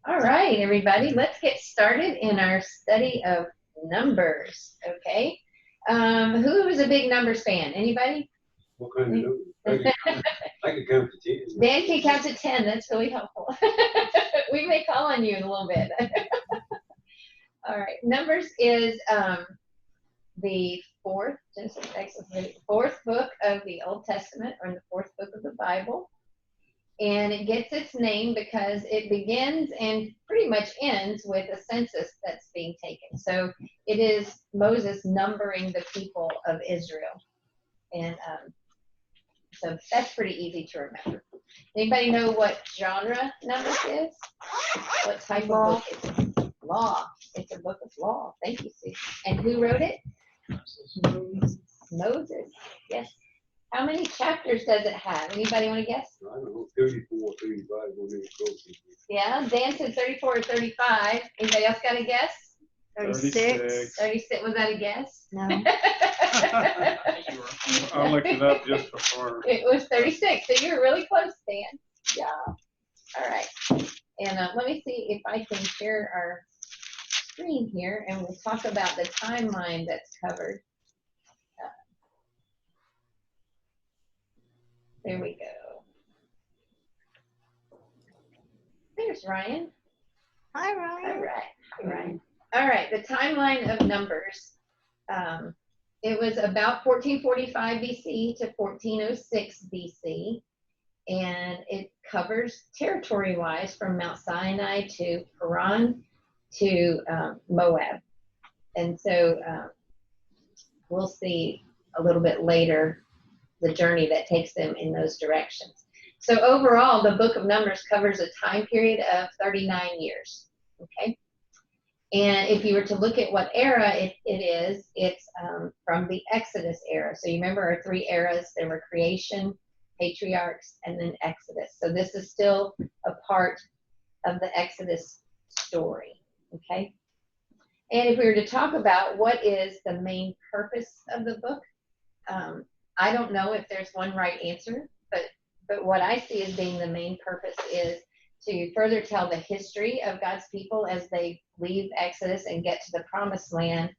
All right, everybody, let's get started in our study of numbers, okay? Who was a big numbers fan? Anybody? What kind of numbers? I can count to 10. Dan can count to 10. That's really helpful. We may call on you in a little bit. All right, Numbers is the fourth, Genesis, Exodus, fourth book of the Old Testament, or the fourth book of the Bible. And it gets its name because it begins and pretty much ends with a census that's being taken. So it is Moses numbering the people of Israel. And so that's pretty easy to remember. Anybody know what genre Numbers is? What type of book is it? Law. It's a book of law. Thank you, Sue. And who wrote it? Moses. Yes. How many chapters does it have? Anybody want to guess? I don't know, 34, 35, whatever close. Yeah, Dan said 34 or 35. Anybody else got a guess? 36. 36. Was that a guess? No. I looked it up just before. It was 36. So you were really close, Dan. Yeah. All right. And let me see if I can share our screen here, and we'll talk about the timeline that's covered. There we go. There's Ryan. Hi, Ryan. All right. Hi, Ryan. All right. The timeline of Numbers. It was about 1445 BC to 1406 BC, and it covers territory-wise from Mount Sinai to Paran to Moab. And so we'll see a little bit later the journey that takes them in those directions. So overall, the book of Numbers covers a time period of 39 years, okay? And if you were to look at what era it is, it's from the Exodus era. So you remember our three eras, there were creation, patriarchs, and then Exodus. So this is still a part of the Exodus story, okay? And if we were to talk about what is the main purpose of the book, I don't know if there's one right answer, but what I see as being the main purpose is to further tell the history of God's people as they leave Exodus and get to the promised land,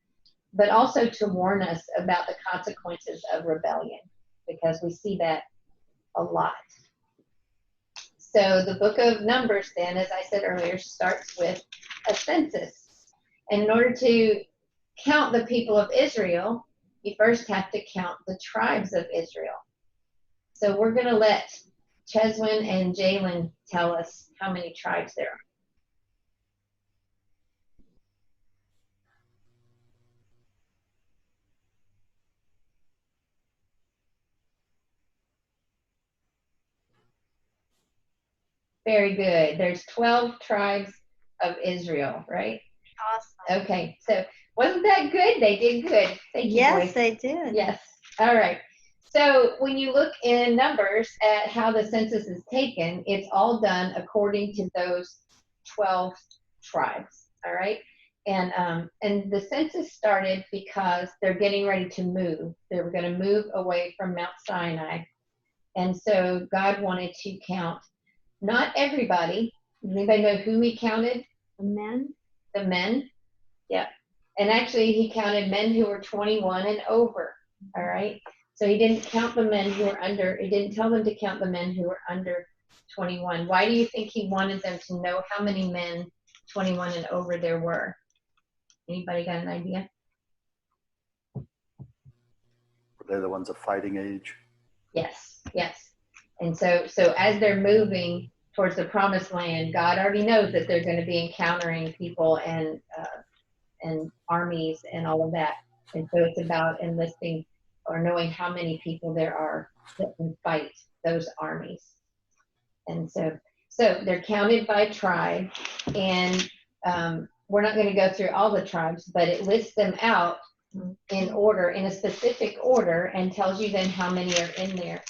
but also to warn us about the consequences of rebellion, because we see that a lot. So the book of Numbers then, as I said earlier, starts with a census. And in order to count the people of Israel, you first have to count the tribes of Israel. So we're going to let Cheswin and Jalen tell us how many tribes there are. Very good. There's 12 tribes of Israel, right? Awesome. Okay, so wasn't that good? They did good. Thank you, Yes, boys. they did. Yes. All right. So when you look in Numbers at how the census is taken, it's all done according to those 12 tribes. All right. And the census started because they're getting ready to move. They were going to move away from Mount Sinai. And so God wanted to count not everybody. Does anybody know who he counted? The men? The men. Yeah. And actually he counted men who were 21 and over. All right. So he didn't count the men who were under, he didn't tell them to count the men who were under 21. Why do you think he wanted them to know how many men 21 and over there were? Anybody got an idea? Were they the ones of fighting age? Yes, yes. And so as they're moving towards the promised land, God already knows that they're going to be encountering people and armies and all of that. And so it's about enlisting or knowing how many people there are that can fight those armies. And so they're counted by tribe, and we're not going to go through all the tribes, but it lists them out in order, in a specific order, and tells you then how many are in there.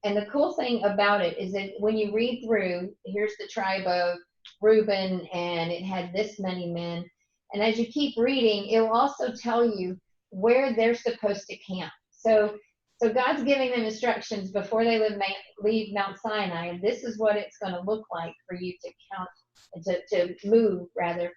And the cool thing about it is that when you read through, here's the tribe of Reuben, and it had this many men. And as you keep reading, it will also tell you where they're supposed to camp. So So God's giving them instructions before they leave Mount Sinai, and this is what it's going to look like for you to count, to move rather,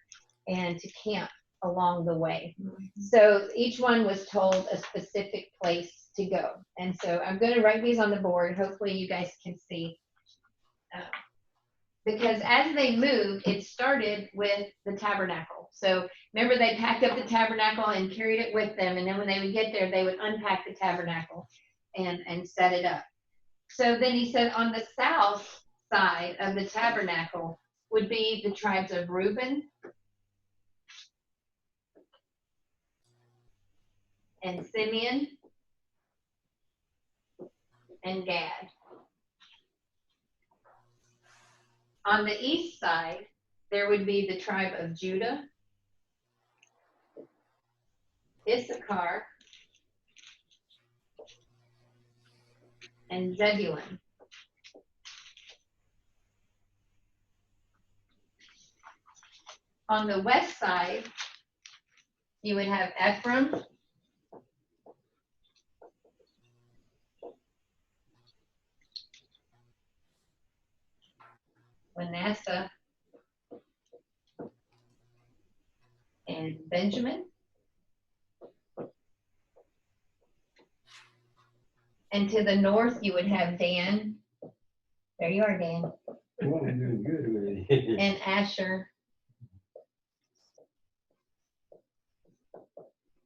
and to camp along the way. So each one was told a specific place to go. And so I'm going to write these on the board. Hopefully you guys can see. Because as they moved, it started with the tabernacle. So remember, they packed up the tabernacle and carried it with them. And then when they would get there, they would unpack the tabernacle and set it up. So then he said on the south side of the tabernacle would be the tribes of Reuben and Simeon and Gad. On the east side, there would be the tribe of Judah, Issachar, and Zebulun. On the west side, you would have Ephraim, Manasseh, and Benjamin. And to the north, you would have Dan. There you are, Dan. Well, I'm doing good with it. And Asher.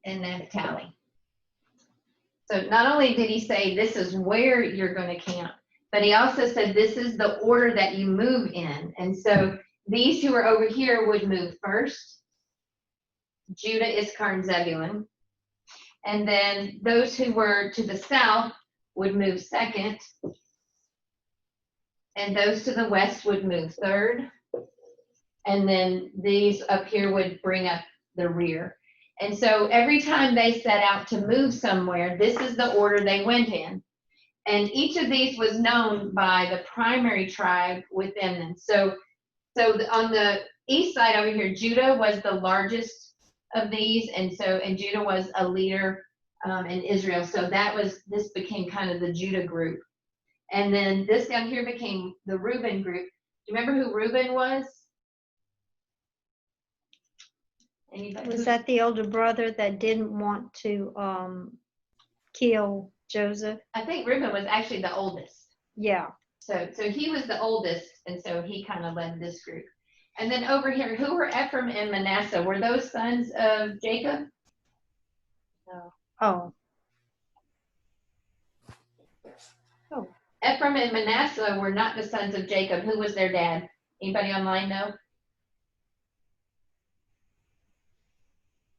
And Naphtali. So not only did he say this is where you're going to camp, but he also said this is the order that you move in. And so these who are over here would move first, Judah, Issachar, and Zebulun. And then those who were to the south would move second. And those to the west would move third. And then these up here would bring up the rear. And so every time they set out to move somewhere, this is the order they went in. And each of these was known by the primary tribe within them. So on the east side over here, Judah was the largest of these. And Judah was a leader in Israel. So this became kind of the Judah group. And then this down here became the Reuben group. Do you remember who Reuben was? Anybody? Was that the older brother that didn't want to kill Joseph? I think Reuben was actually the oldest. Yeah. So he was the oldest, and so he kind of led this group. And then over here, who were Ephraim and Manasseh? Were those sons of Jacob? No. Oh. Ephraim and Manasseh were not the sons of Jacob. Who was their dad? Anybody online know?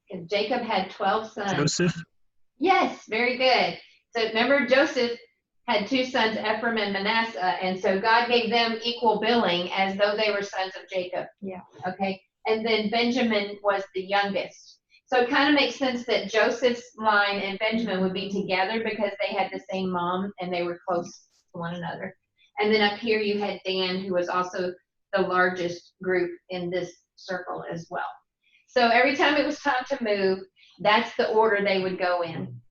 Because Jacob had 12 sons. Joseph. Yes, very good. So remember, Joseph had two sons, Ephraim and Manasseh, and so God gave them equal billing as though they were sons of Jacob. Yeah. Okay. And then Benjamin was the youngest. So it kind of makes sense that Joseph's line and Benjamin would be together because they had the same mom and they were close to one another. And then up here you had Dan, who was also the largest group in this circle as well. So every time it was time to move, that's the order they would go in.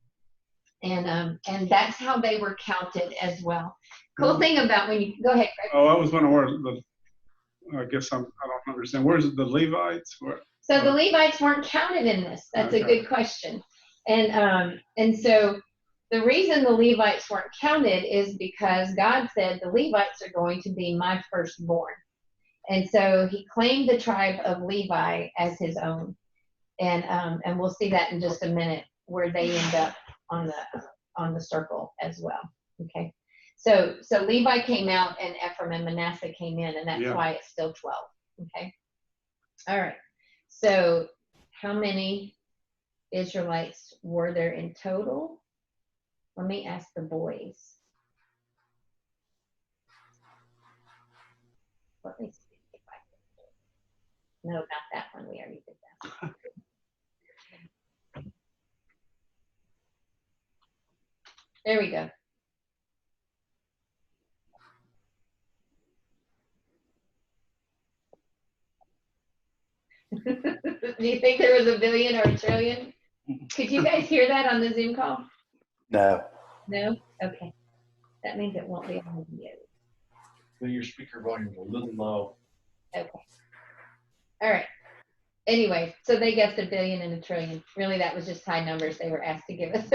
And that's how they were counted as well. Cool thing about when you, go ahead, Greg. Oh, I was wondering where I guess I don't understand. Where's the Levites? So the Levites weren't counted in this. That's a good question. And so the reason the Levites weren't counted is because God said the Levites are going to be my firstborn. And so he claimed the tribe of Levi as his own. And we'll see that in just a minute where they end up on the circle as well. Okay. So Levi came out and Ephraim and Manasseh came in, and that's why it's still 12. Okay. All right. So how many Israelites were there in total? Let me ask the boys. Let me see if I can. No, not that one. We already did that. There we go. Do you think there was a billion or a trillion? Could you guys hear that on the Zoom call? No. No? Okay. That means it won't be on the video. Then your speaker volume's a little low. Okay. All right. Anyway, so they guessed $1 billion and $1 trillion. Really, that was just high numbers they were asked to give us.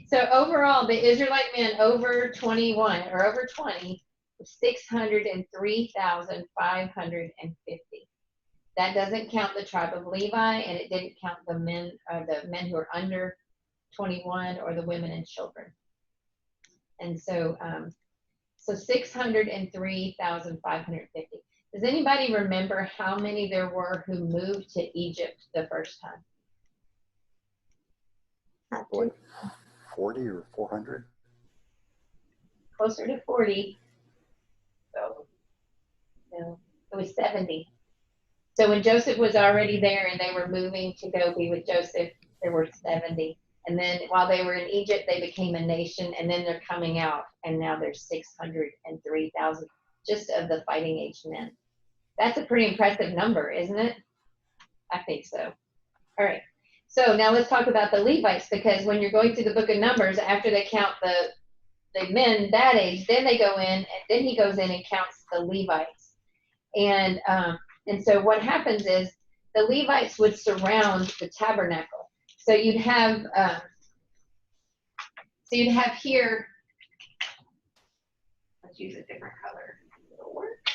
So overall, the Israelite men over 21 or over 20, 603,550. That doesn't count the tribe of Levi, and it didn't count the men who are under 21 or the women and children. And so, 603,550. Does anybody remember how many there were who moved to Egypt the first time? Not Boy, too- 40 or 400? Closer to 40. So, no, it was 70. So when Joseph was already there and they were moving to go be with Joseph, there were 70. And then while they were in Egypt, they became a nation, and then they're coming out, and now there's 603,000 just of the fighting age men. That's a pretty impressive number, isn't it? I think so. All right. So now let's talk about the Levites, because when you're going through the book of Numbers, after they count the men that age, then they go in, and then he goes in and counts the Levites. And so what happens is the Levites would surround the tabernacle. So you'd have here, let's use a different color. It'll work.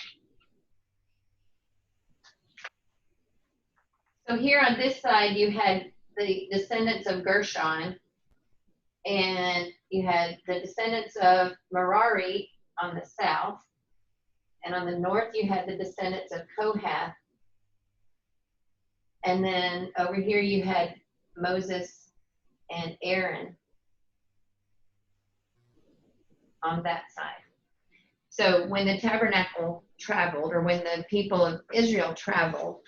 So here on this side, you had the descendants of Gershon, and you had the descendants of Merari on the south, and on the north you had the descendants of Kohath, and then over here you had Moses and Aaron on that side. So when the tabernacle traveled, or when the people of Israel traveled,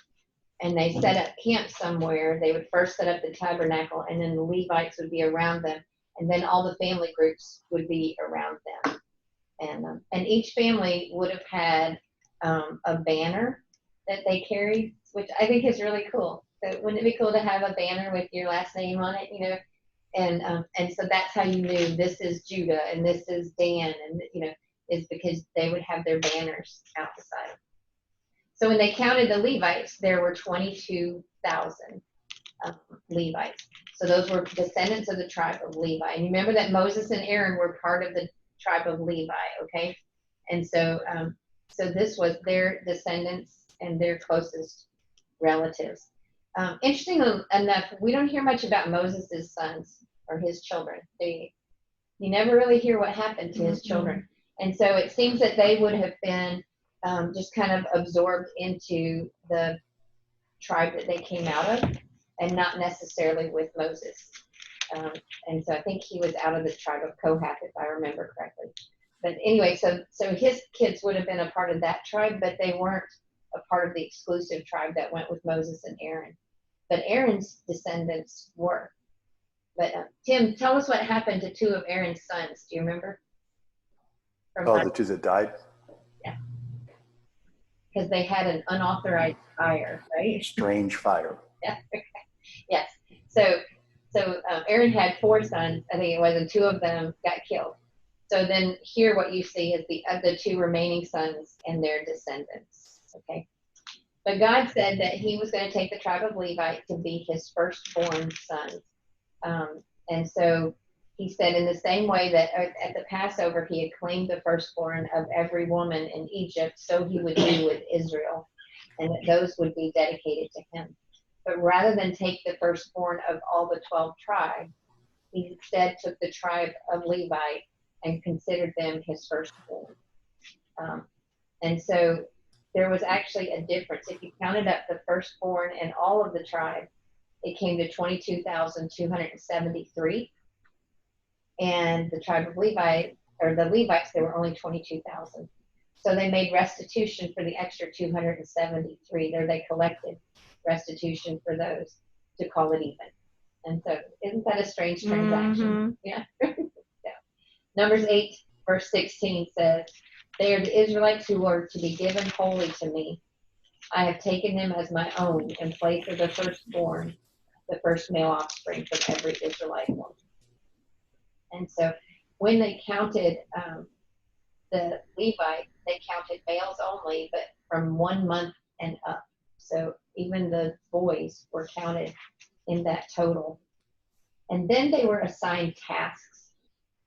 and they set up camp somewhere, they would first set up the tabernacle, and then the Levites would be around them, and then all the family groups would be around them. And each family would have had a banner that they carried, which I think is really cool. So wouldn't it be cool to have a banner with your last name on it, you know? And so that's how you knew this is Judah and this is Dan, and is because they would have their banners outside. So when they counted the Levites, there were 22,000 Levites. So those were descendants of the tribe of Levi. And you remember that Moses and Aaron were part of the tribe of Levi, okay? And so this was their descendants and their closest relatives. Interesting enough, we don't hear much about Moses' sons or his children. You never really hear what happened to his children. And so it seems that they would have been just kind of absorbed into the tribe that they came out of, and not necessarily with Moses. And so I think he was out of the tribe of Kohath, if I remember correctly. But anyway, so his kids would have been a part of that tribe, but they weren't a part of the exclusive tribe that went with Moses and Aaron. But Aaron's descendants were. But Tim, tell us what happened to two of Aaron's sons. Do you remember? The two that died? Because they had an unauthorized fire, right? Strange fire. Yeah. Yes. So Aaron had 4 sons, I think it was, and 2 of them got killed. So then here what you see is the 2 remaining sons and their descendants. Okay. But God said that he was going to take the tribe of Levi to be his firstborn sons. And so he said, in the same way that at the Passover he had claimed the firstborn of every woman in Egypt, so he would do with Israel, and that those would be dedicated to him. But rather than take the firstborn of all the 12 tribes, he instead took the tribe of Levi and considered them his firstborn. And so there was actually a difference. If you counted up the firstborn and all of the tribe, it came to 22,273. And the tribe of Levi, or the Levites, there were only 22,000. So they made restitution for the extra 273. There they collected restitution for those to call it even. And so isn't that a strange transaction? Yeah. Yeah. Numbers 8 verse 16 says, they are the Israelites who are to be given wholly to me. I have taken them as my own in place of the firstborn, the first male offspring from every Israelite woman. And so when they counted the Levite, they counted males only, but from 1 month and up. So even the boys were counted in that total. And then they were assigned tasks.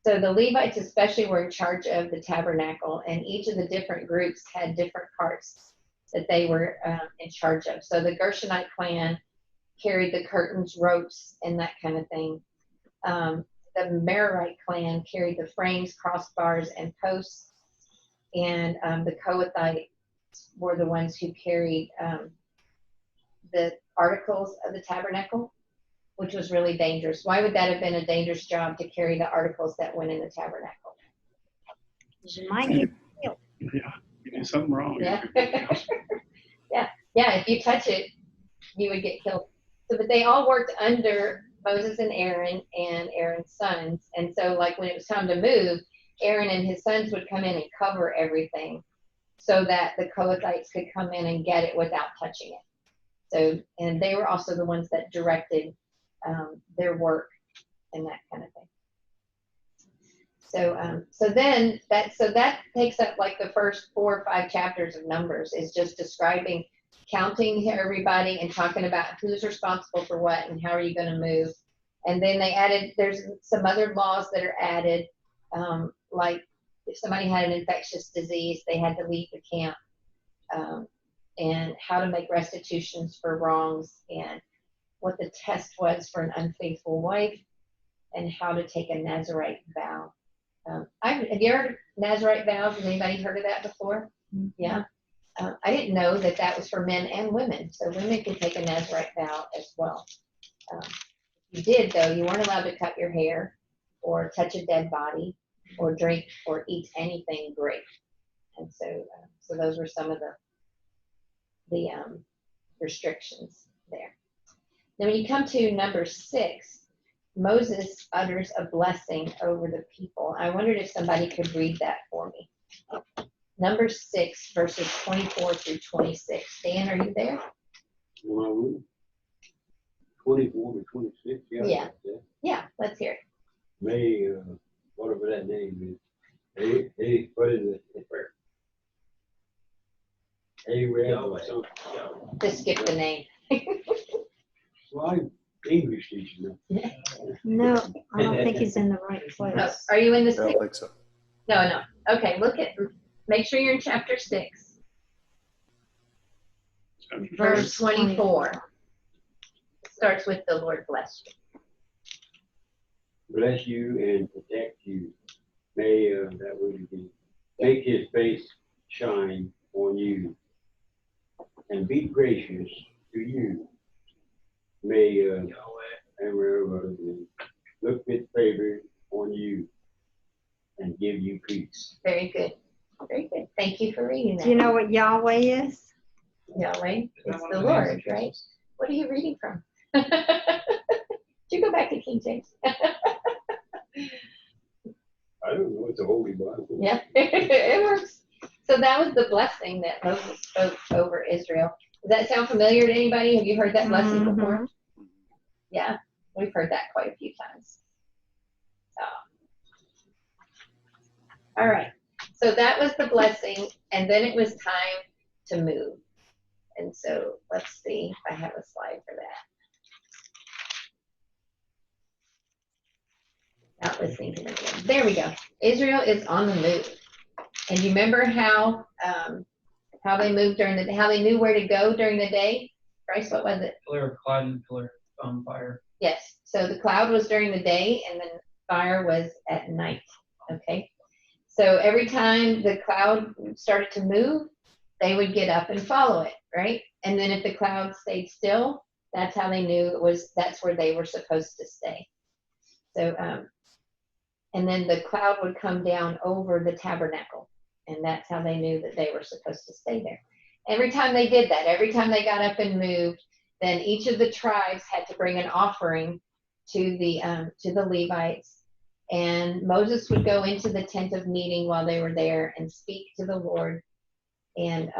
So the Levites especially were in charge of the tabernacle, and each of the different groups had different parts that they were in charge of. So the Gershonite clan carried the curtains, ropes, and that kind of thing. The Merarite clan carried the frames, crossbars, and posts. And the Kohathites were the ones who carried the articles of the tabernacle, which was really dangerous. Why would that have been a dangerous job to carry the articles that went in the tabernacle? You might get killed. Yeah, you do something wrong. Yeah. Yeah, if you touch it, you would get killed. So, but they all worked under Moses and Aaron's sons. And so, like, when it was time to move, Aaron and his sons would come in and cover everything so that the Kohathites could come in and get it without touching it. So, and they were also the ones that directed their work and that kind of thing. So then that takes up like the first 4 or 5 chapters of Numbers, is just describing, counting everybody and talking about who's responsible for what and how are you going to move. And then they added, there's some other laws that are added, like if somebody had an infectious disease, they had to leave the camp, and how to make restitutions for wrongs, and what the test was for an unfaithful wife, and how to take a Nazirite vow. Have you heard of Nazirite vows? Has anybody heard of that before? Mhm. Yeah. I didn't know that that was for men and women, so women could take a Nazirite vow as well. You did, though, you weren't allowed to cut your hair or touch a dead body or drink or eat anything grape. And so those were some of the restrictions there. Now, when you come to number 6, Moses utters a blessing over the people. I wondered if somebody could read that for me. Number 6, verses 24 through 26. Dan, are you there? 24 to 26. Yeah. Yeah, let's hear it. May, whatever that name is. Hey, what is it? Arab or something. Just skip the name. Well, I'm English teacher. No, I don't think he's in the right No, place. are you in the I don't 6? think so. No. Okay, make sure you're in chapter 6, verse 24. It starts with the Lord bless you. Bless you and protect you. May, that would be, make his face shine on you and be gracious to you. May, look with favor on you and give you peace. Very good. Very good. Thank you for reading that. Do you know what Yahweh is? Yahweh, it's the Lord, right? What are you reading from? Did you go back to King James? I don't know, it's a holy Bible. Yeah, it works. So that was the blessing that Moses spoke over Israel. Does that sound familiar to anybody? Have you heard that blessing Mhm. before? Yeah, we've heard that quite a few times. All right, so that was the blessing, and then it was time to move. And so let's see if I have a slide for that. Not listening to them again. There we go. Israel is on the move. And you remember how they moved how they knew where to go during the day? Bryce, what was it? Pillar of cloud and pillar of fire. Yes. So the cloud was during the day, and then fire was at night. Okay. So every time the cloud started to move, they would get up and follow it, right? And then if the cloud stayed still, that's how they knew that's where they were supposed to stay. So, and then the cloud would come down over the tabernacle, and that's how they knew that they were supposed to stay there. Every time they did that, every time they got up and moved, then each of the tribes had to bring an offering to the Levites. And Moses would go into the tent of meeting while they were there and speak to the Lord. And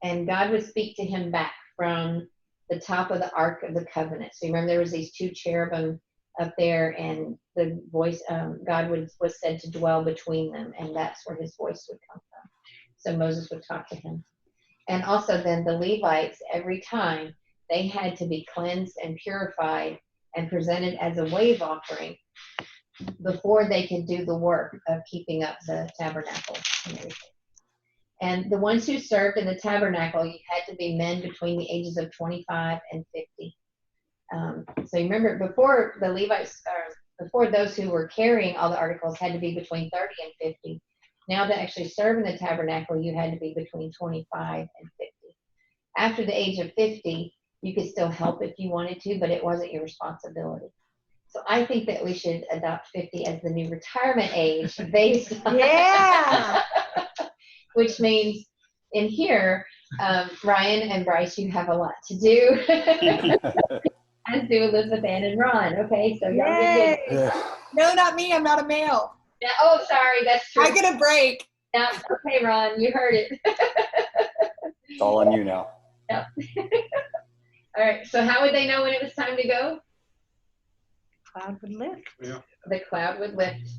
God would speak to him back from the top of the Ark of the Covenant. So you remember there was these 2 cherubim up there, and the voice, God was said to dwell between them, and that's where his voice would come from. So Moses would talk to him. And also then the Levites, every time, they had to be cleansed and purified and presented as a wave offering before they could do the work of keeping up the tabernacle and everything. And the ones who served in the tabernacle, you had to be men between the ages of 25 and 50. So you remember, before the Levites, before those who were carrying all the articles had to be between 30 and 50. Now to actually serve in the tabernacle, you had to be between 25 and 50. After the age of 50, you could still help if you wanted to, but it wasn't your responsibility. So I think that we should adopt 50 as the new retirement age based on Yeah. which means in here, Ryan and Bryce, you have a lot to do, as do Elizabeth Ann and Ron. Okay, so y'all get good. Yay. No, not me. I'm not a male. Yeah, oh, sorry, that's true. I get a break. Yeah, okay, Ron, you heard it. It's all on you now. All right, so how would they know when it was time to go? Cloud would lift. The cloud would lift.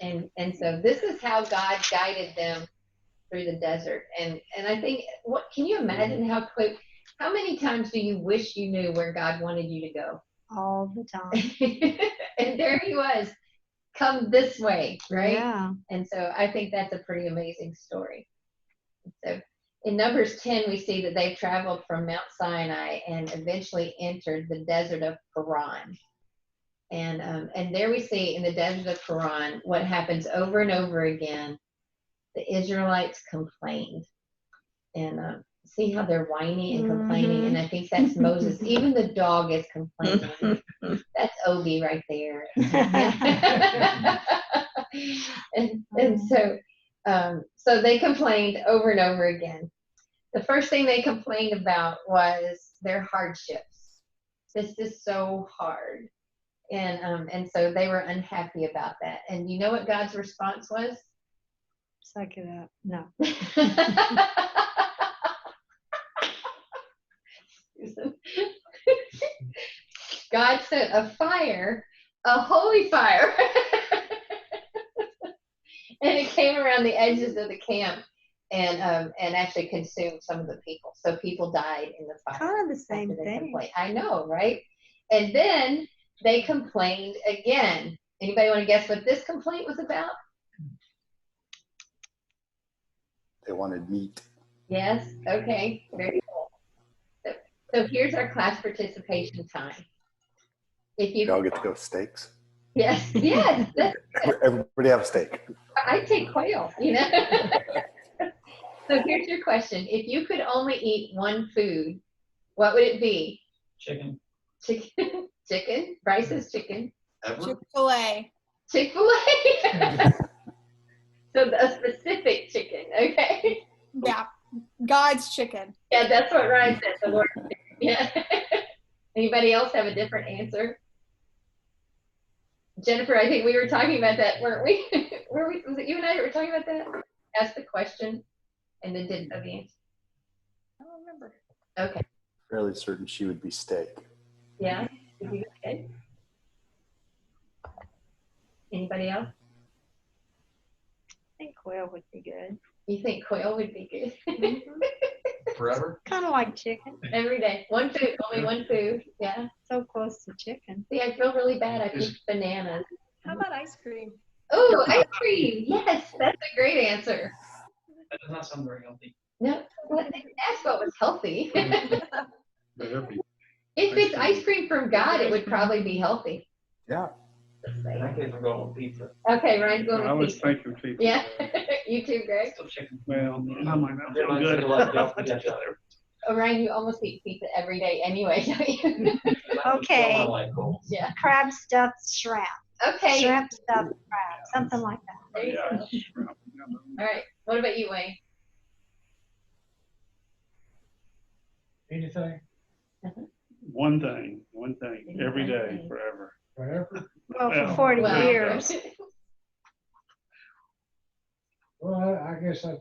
And so this is how God guided them through the desert. And I think, what can you imagine how many times do you wish you knew where God wanted you to go? All the time. And there he was, come this way, right? Yeah. And so I think that's a pretty amazing story. So in Numbers 10, we see that they've traveled from Mount Sinai and eventually entered the desert of Paran. And there we see in the desert of Paran what happens over and over again. The Israelites complained. And see how they're whining and complaining. And I think that's Moses. Even the dog is complaining. That's Obi right there. and so they complained over and over again. The first thing they complained about was their hardships. This is so hard. And so they were unhappy about that. And you know what God's response was? Suck it up. No. God sent a fire, a holy fire, and it came around the edges of the camp and actually consumed some of the people. So people died in the fire. Kind of the same after they thing. complained. I know, right? And then they complained again. Anybody want to guess what this complaint was about? They wanted meat. Yes? Okay. Very cool. So here's our class participation time. If We you all get to go steaks. yes, Everybody have a steak. I take quail, you know. So here's your question. If you could only eat one food, what would it be? Chicken. Chicken. Chicken. Bryce's chicken. Ever? Chick-fil-A. Chick-fil-A. So a specific chicken, okay? Yeah. God's chicken. Yeah, that's what Ryan said. The Lord. Yeah. Anybody else have a different answer? Jennifer, I think we were talking about that, weren't we? Was it you and I that were talking about that? Ask the question and then didn't know the answer. I don't remember. Okay. Fairly certain she would be steak. Yeah. Did you okay? Anybody else? I think quail would be good. You think quail would be good? Forever? Kind of like chicken. Every day. One food, only one food. Yeah. So close to chicken. See, I feel really bad. I picked bananas. How about ice cream? Oh, ice cream. Yes, that's a great answer. That does not sound very healthy. No, well, they didn't ask what was healthy. But that'd be- If it's ice cream from God, it would probably be healthy. Yeah. In that case, I'm going with pizza. Okay, Ryan's I going with was pizza. thinking pizza. Yeah, you too, Greg. Still chicken. Well, I might not Yeah, feel mine's good. still like that. Oh, Ryan, you almost eat pizza every day anyway, don't you? Okay. Yeah. Crab stuffed shrimp. Okay. Shrimp stuffed crab. Something like that. There you Yeah. go. All right. What about you, Wayne? Anything, One thing, every day, Anything. forever. whatever. Well, Well, for 40 Well, years. Well, I guess I'd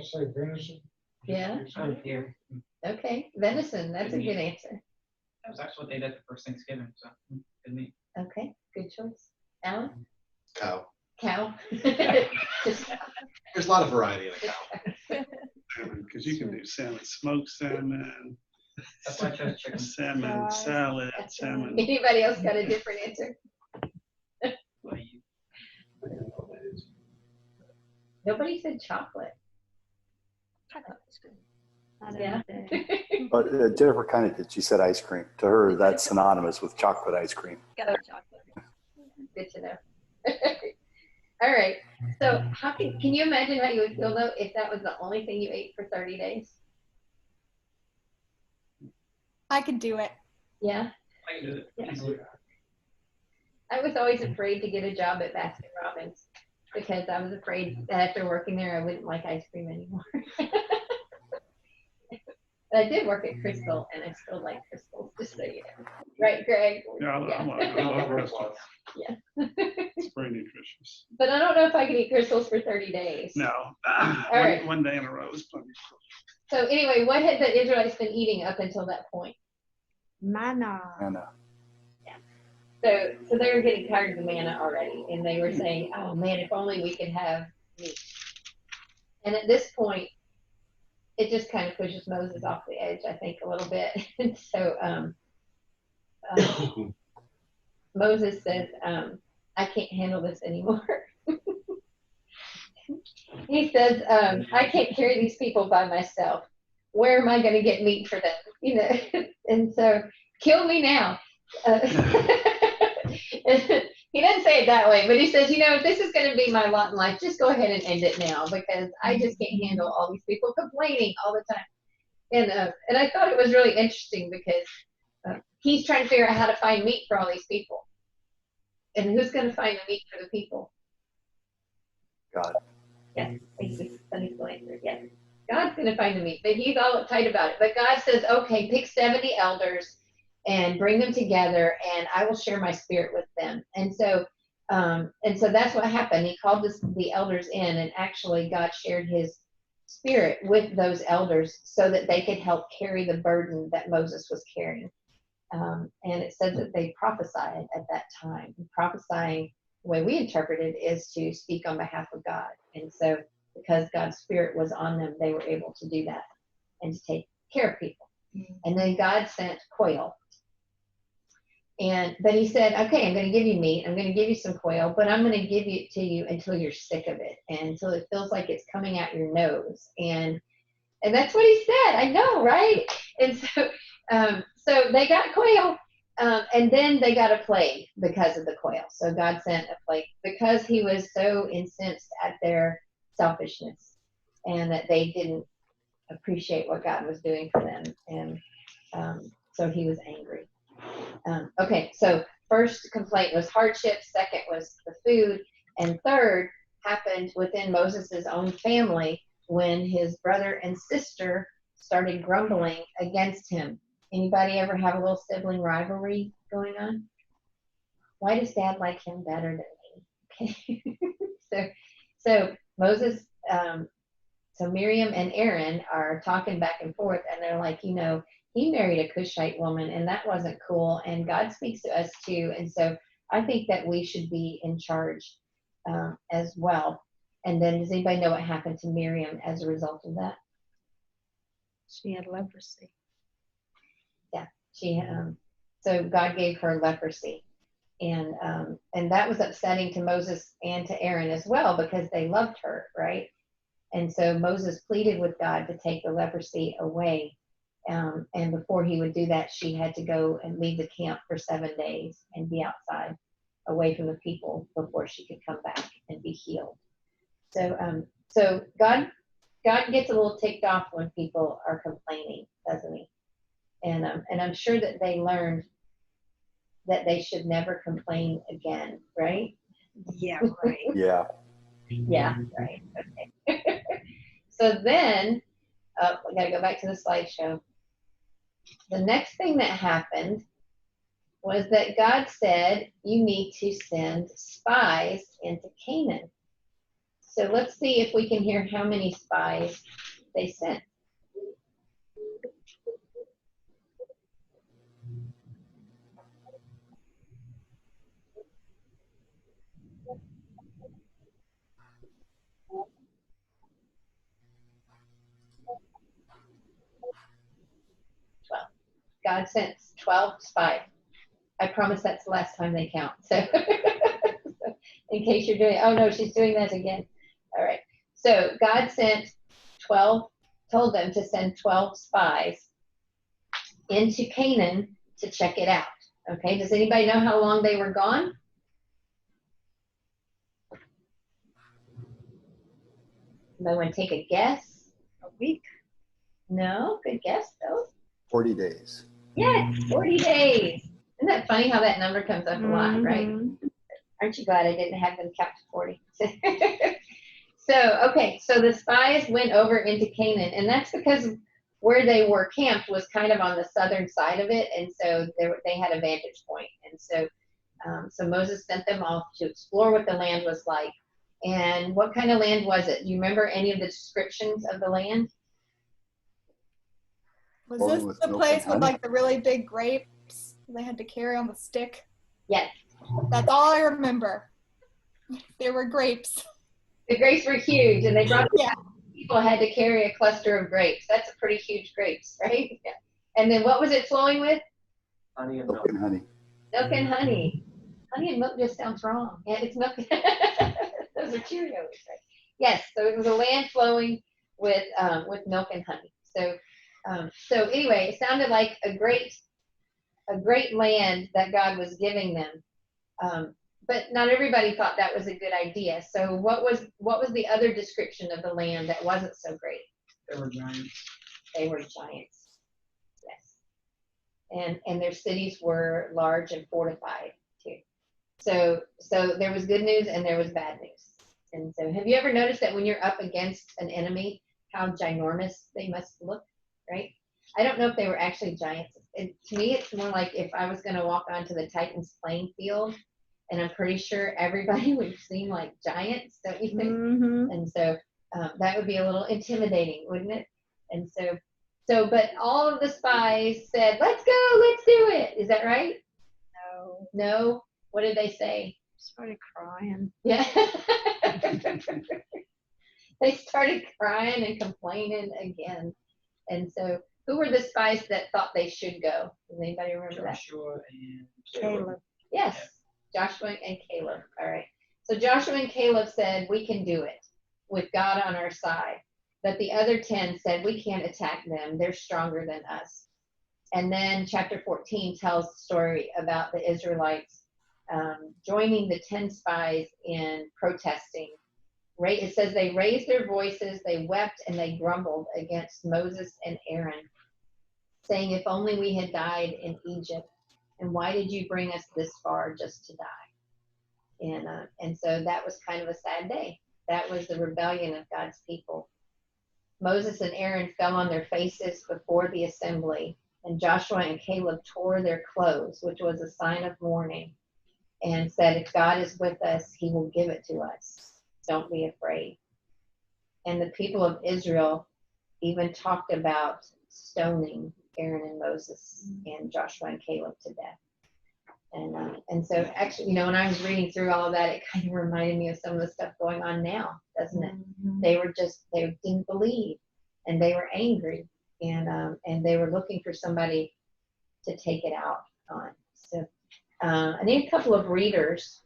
say venison. Yeah. I'm here. Okay. Venison. That's a good answer. That's actually what they did for Thanksgiving, so good meat. Okay, good choice. Alan? Cow. Cow? Just There's a lot of variety in a cow. Because you can do salmon, smoked salmon, That's why I chose chicken. salmon Right. salad, salmon. Anybody else got a different answer? Nobody said chocolate. Chocolate ice cream. I don't Yeah. know. But Jennifer kind of did. She said ice cream. To her, that's synonymous with chocolate ice cream. Got the chocolate. Good to know. All right. So how can you imagine how you would feel though if that was the only thing you ate for 30 days? I could do it. Yeah. I can do it. Yeah. Easily. I was always afraid to get a job at Baskin Robbins because I was afraid that after working there I wouldn't like ice cream anymore. But I did work at Crystal and I still like Crystals, just so you know. Right, Greg? Yeah, I love crystals. Yeah. It's very nutritious. But I don't know if I can eat crystals for 30 days. No, right. one day in a row is plenty. So anyway, what had the Israelites been eating up until that point? Manna. And So they were getting tired of the manna already, and they were saying, "Oh man, if only we could have meat." And at this point, it just kind of pushes Moses off the edge, I think, a little bit. And so Moses says, "I can't handle this anymore." He says, "I can't carry these people by myself. Where am I going to get meat for them?" You know, and so kill me now. He doesn't say it that way, but he says, you know, if this is going to be my lot in life, just go ahead and end it now because I just can't handle all these people complaining all the time. And I thought it was really interesting because he's trying to figure out how to find meat for all these people. And who's going to find the meat for the people? God. Yes, thank you. Sunny school answer. Yes. God's going to find the meat, but he's all uptight about it. But God says, okay, pick 70 elders and bring them together and I will share my spirit with them. And so that's what happened. He called the elders in and actually God shared his spirit with those elders so that they could help carry the burden that Moses was carrying. And it says that they prophesied at that time. Prophesying, the way we interpret it, is to speak on behalf of God. And so because God's spirit was on them, they were able to do that and to take care of people. And then God sent quail. But he said, okay, I'm going to give you meat. I'm going to give you some quail, but I'm going to give it to you until you're sick of it and until it feels like it's coming out your nose. And that's what he said. I know, right? And so they got quail, and then they got a plague because of the quail. So God sent a plague because he was so incensed at their selfishness and that they didn't appreciate what God was doing for them. And so he was angry. Okay, so first complaint was hardship, second was the food, and third happened within Moses's own family when his brother and sister started grumbling against him. Anybody ever have a little sibling rivalry going on? Why does dad like him better than me? Okay, so Moses, so Miriam and Aaron are talking back and forth, and they're like, you know, he married a Cushite woman, and that wasn't cool. And God speaks to us too. And so I think that we should be in charge as well. And then does anybody know what happened to Miriam as a result of that? She had leprosy. Yeah, she. So God gave her leprosy, and that was upsetting to Moses and to Aaron as well because they loved her, right? And so Moses pleaded with God to take the leprosy away. And before he would do that, she had to go and leave the camp for 7 days and be outside away from the people before she could come back and be healed. So God gets a little ticked off when people are complaining, doesn't he? And I'm sure that they learned that they should never complain again, right? Yeah, right. Yeah. Yeah, right. Okay. So then, we got to go back to the slideshow. The next thing that happened was that God said, you need to send spies into Canaan. So let's see if we can hear how many spies they sent. God sent 12 spies. I promise that's the last time they count. So in case you're doing, oh no, she's doing that again. All right. So God told them to send 12 spies into Canaan to check it out. Okay. Does anybody know how long they were gone? Anybody want to take a guess? A week. No, good guess though. 40 days. Yes, 40 days. Isn't that funny how that number comes up a lot, right? Mhm. Aren't you glad I didn't have them count to 40? So the spies went over into Canaan, and that's because where they were camped was kind of on the southern side of it, and so they had a vantage point. And so Moses sent them off to explore what the land was like. And what kind of land was it? You remember any of the descriptions of the land? Was Rolling this with the milk place and with honey? like the really big grapes they had to carry on the stick? Yes. That's all I remember. There were grapes. The grapes were huge, and they brought Yeah. people had to carry a cluster of grapes. That's a pretty huge grapes, right? Yeah. And then what was it flowing with? Honey and Milk milk. and honey. Milk and honey. Honey and milk just sounds wrong. Yeah, it's milk. Those are Cheerios, right? Yes. So it was a land flowing with milk and honey. So anyway, it sounded like a great land that God was giving them. But not everybody thought that was a good idea. So what was the other description of the land that wasn't so great? There were giants. They were giants. Yes. And their cities were large and fortified too. So there was good news and there was bad news. And so have you ever noticed that when you're up against an enemy, how ginormous they must look, right? I don't know if they were actually giants. To me, it's more like if I was going to walk onto the Titans playing field, and I'm pretty sure everybody would seem like giants, don't you think? Mhm. And so that would be a little intimidating, wouldn't it? And but all of the spies said, let's go, let's do it. Is that right? No. No? What did they say? Started crying. Yeah. They started crying and complaining again. And so who were the spies that thought they should go? Does anybody remember that? Joshua and Caleb. Yes, Joshua and Caleb. All right. So Joshua and Caleb said, we can do it with God on our side. But the other 10 said, we can't attack them. They're stronger than us. And then chapter 14 tells the story about the Israelites joining the 10 spies in protesting. It says they raised their voices, they wept, and they grumbled against Moses and Aaron, saying, if only we had died in Egypt. And why did you bring us this far just to die? And so that was kind of a sad day. That was the rebellion of God's people. Moses and Aaron fell on their faces before the assembly, and Joshua and Caleb tore their clothes, which was a sign of mourning, and said, if God is with us, he will give it to us. Don't be afraid. And the people of Israel even talked about stoning Aaron and Moses and Joshua and Caleb to death. And so actually, when I was reading through all of that, it kind of reminded me of some of the stuff going on now, doesn't it? Mhm. They didn't believe, and they were angry, and they were looking for somebody to take it out on. So I need a couple of readers.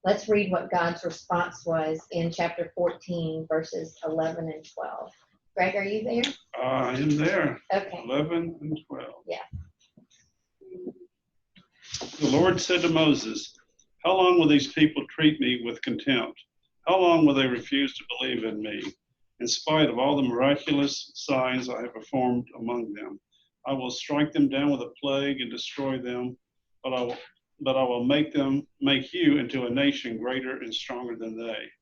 Let's read what God's response was in chapter 14, verses 11 and 12. Greg, are you there? I am there. Okay. 11 and 12. Yeah. The Lord said to Moses, how long will these people treat me with contempt? How long will they refuse to believe in me? In spite of all the miraculous signs I have performed among them, I will strike them down with a plague and destroy them, but I will make you into a nation greater and stronger than they.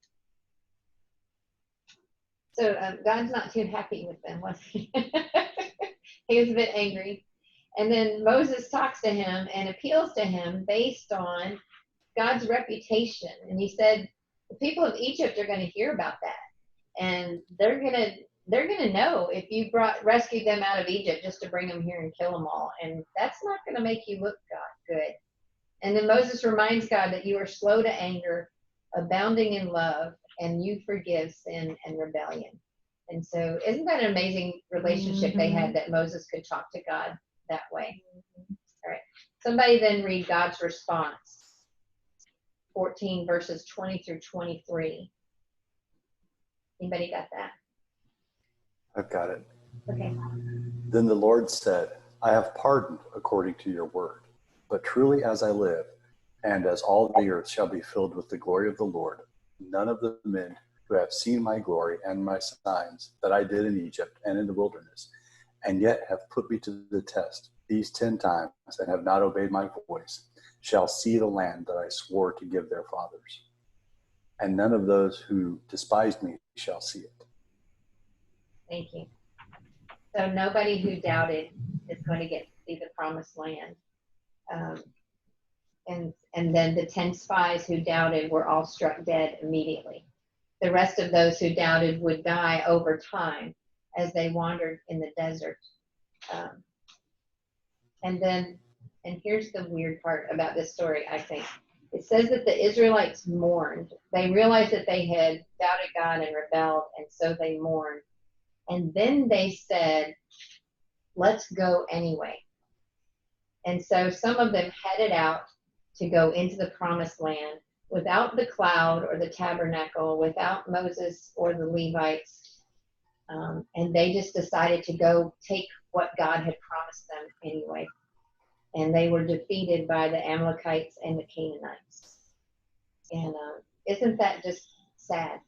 So God's not too happy with them, was he? He was a bit angry. And then Moses talks to him and appeals to him based on God's reputation. And he said, the people of Egypt are going to hear about that. And they're going to know if you rescued them out of Egypt just to bring them here and kill them all. And that's not going to make you look good. And then Moses reminds God that you are slow to anger, abounding in love, and you forgive sin and rebellion. And so isn't that an amazing relationship they had, that Moses could talk to God that way? All right. Somebody then read God's response. 14 verses 20 through 23. Anybody got that? I've got it. Okay. Then the Lord said, I have pardoned according to your word. But truly as I live, and as all the earth shall be filled with the glory of the Lord, none of the men who have seen my glory and my signs that I did in Egypt and in the wilderness, and yet have put me to the test these 10 times and have not obeyed my voice, shall see the land that I swore to give their fathers. And none of those who despised me shall see it. Thank you. So nobody who doubted is going to get to see the promised land. And then the 10 spies who doubted were all struck dead immediately. The rest of those who doubted would die over time as they wandered in the desert. And here's the weird part about this story, I think. It says that the Israelites mourned. They realized that they had doubted God and rebelled, and so they mourned. And then they said, let's go anyway. And so some of them headed out to go into the promised land without the cloud or the tabernacle, without Moses or the Levites. And they just decided to go take what God had promised them anyway. And they were defeated by the Amalekites and the Canaanites. And isn't that just sad?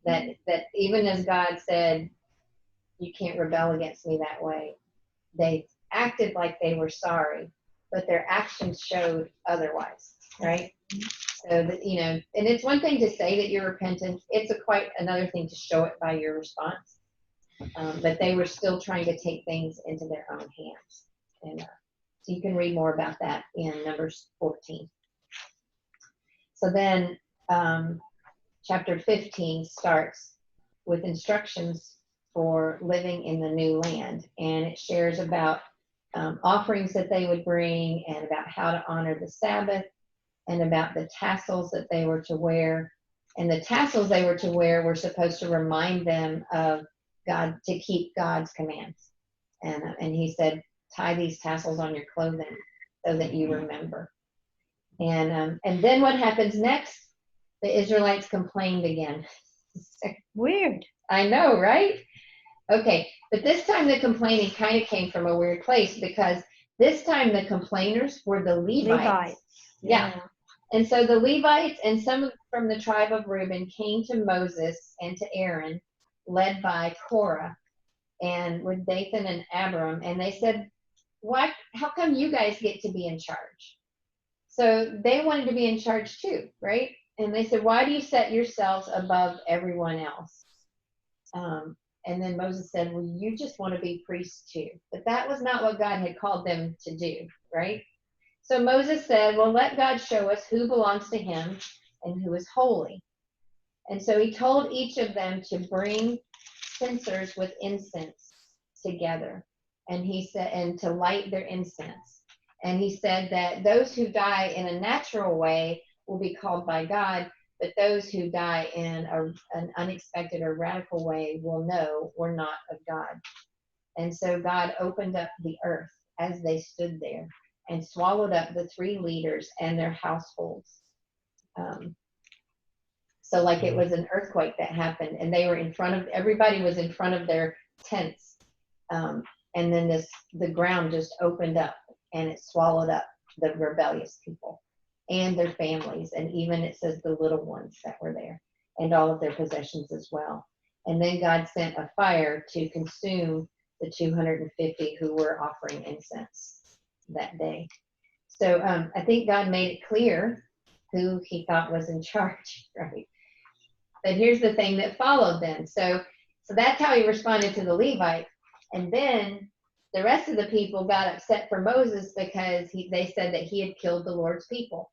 That even as God said, you can't rebel against me that way, they acted like they were sorry, but their actions showed otherwise, right? So that, and it's one thing to say that you're repentant. It's quite another thing to show it by your response. But they were still trying to take things into their own hands. And so you can read more about that in Numbers 14. So then chapter 15 starts with instructions for living in the new land. And it shares about offerings that they would bring, and about how to honor the Sabbath, and about the tassels that they were to wear. And the tassels they were to wear were supposed to remind them of God, to keep God's commands. And he said, tie these tassels on your clothing so that you remember. And then what happens next? The Israelites complained again. Weird. I know, right? Okay, but this time the complaining kind of came from a weird place, because this time the complainers were the Levites. Yeah. And so the Levites and some from the tribe of Reuben came to Moses and to Aaron, led by Korah, and with Dathan and Abiram, and they said, how come you guys get to be in charge? So they wanted to be in charge too, right? And they said, why do you set yourselves above everyone else? And then Moses said, well, you just want to be priests too. But that was not what God had called them to do, right? So Moses said, well, let God show us who belongs to him and who is holy. And so he told each of them to bring censers with incense together. And he said, and to light their incense. And he said that those who die in a natural way will be called by God, but those who die in an unexpected or radical way will know we're not of God. And so God opened up the earth as they stood there and swallowed up the 3 leaders and their households. So like it was an earthquake that happened, and they were everybody was in front of their tents. And then the ground just opened up and it swallowed up the rebellious people and their families, and even it says the little ones that were there, and all of their possessions as well. And then God sent a fire to consume the 250 who were offering incense that day. So I think God made it clear who he thought was in charge, right? But here's the thing that followed then. So that's how he responded to the Levites. And then the rest of the people got upset for Moses because they said that he had killed the Lord's people.